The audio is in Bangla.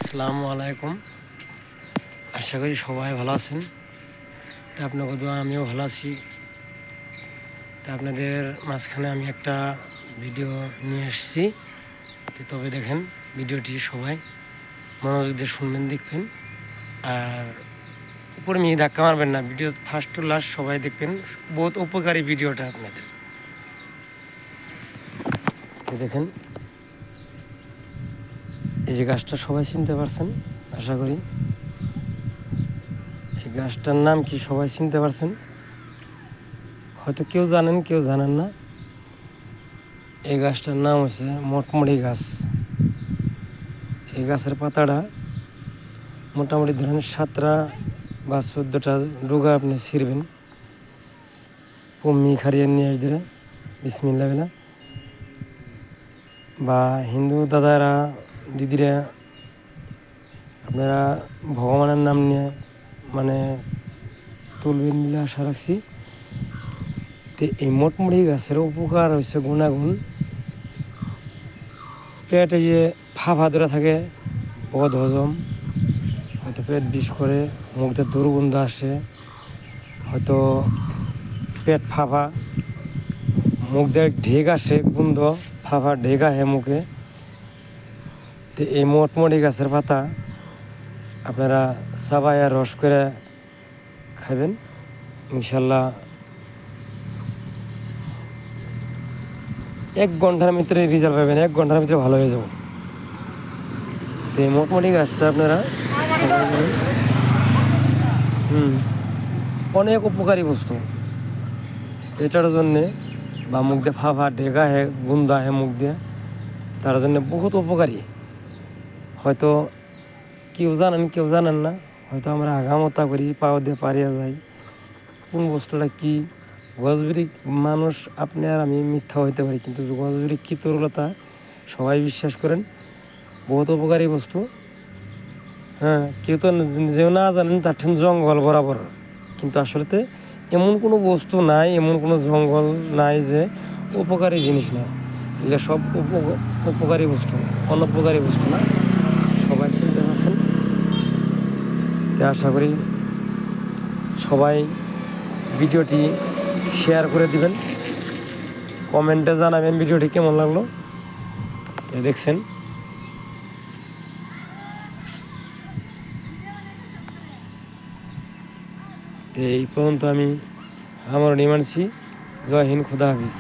আসসালামু আলাইকুম। আশা করি সবাই ভালো আছেন। তা আপনাকে দোয়া আমিও ভালো আছি। তা আপনাদের মাঝখানে আমি একটা ভিডিও নিয়ে এসেছি। তবে দেখেন ভিডিওটি সবাই মনোযোগ দিয়ে শুনবেন, দেখবেন। আর উপরে নিয়ে ধাক্কা মারবেন না, ভিডিও ফার্স্ট টু লাস্ট সবাই দেখবেন। বহুত উপকারী ভিডিওটা আপনাদের। দেখেন এই যে গাছটা সবাই চিনতে পারছেন আশা করি। এই গাছটার নাম কি সবাই চিনতে পারছেন? হয়তো কেউ জানেন, কেউ জানেন না। এই গাছটার নাম হচ্ছে মটমড়ি গাছ। এই গাছের পাতাটা মোটামুটি ধরেন 7টা বা 14টা ডোগা আপনি ছিঁড়বেন, পম্মি খারিয়ে নিয়ে আসবে বিসমিল্লাহ বেলা। বা হিন্দু দাদারা দিদিরা আপনারা ভগবানের নাম নিয়ে মানে তুলবেন বলে আশা রাখছি। তো এই মটমড়ি গাছের উপকার হচ্ছে গুণাগুণ। পেটে যে ফাফা ধরে থাকে, বদ হজম, হয়তো পেট বিষ করে, মুখ দিয়ে দুর্গন্ধ আসে, হয়তো পেট ফাফা, মুখ দিয়ে ঢেক আসে, গন্ধ ফাফা ঢেক আসে মুখে। তো এই মটমড়ি গাছের পাতা আপনারা চাবাইয়া রস করে খাবেন, ইনশাল্লাহ 1 ঘন্টার ভিতরে রেজাল্ট পাবেন। 1 ঘন্টার ভিতরে ভালো হয়ে যাব। তো এই মটমড়ি গাছটা আপনারা অনেক উপকারী বস্তু এটার জন্যে। বা মুখ দিয়ে ফাফা ঢেকা হে, গুন্দা হে মুখ দিয়ে, তার জন্য বহুত উপকারী। হয়তো কেউ জানেন, কেউ জানেন না। হয়তো আমরা আগামতা করি, পাও দিয়ে পারিয়া যাই কোন বস্তুটা কি। গজবিরি মানুষ আপনি আর আমি মিথ্যা হইতে পারি, কিন্তু গজবিরি কী তরুলতা সবাই বিশ্বাস করেন, বহুত উপকারী বস্তু। হ্যাঁ, কেউ তো নিজেও না জানেন তার ঠিক জঙ্গল বরাবর, কিন্তু আসলেতে এমন কোনো বস্তু নাই, এমন কোনো জঙ্গল নাই যে উপকারী জিনিস না। এগুলো সব উপকারী বস্তু, অনউপকারী বস্তু না। সবাই চিনতে পারছেন। তো আশা করি সবাই ভিডিওটি শেয়ার করে দিবেন, কমেন্টে জানাবেন ভিডিওটি কেমন লাগলো। তো দেখছেন তো এই পর্যন্ত আমি আমার নিমানছি। জয় হিন্দ, খুদা হাফিজ।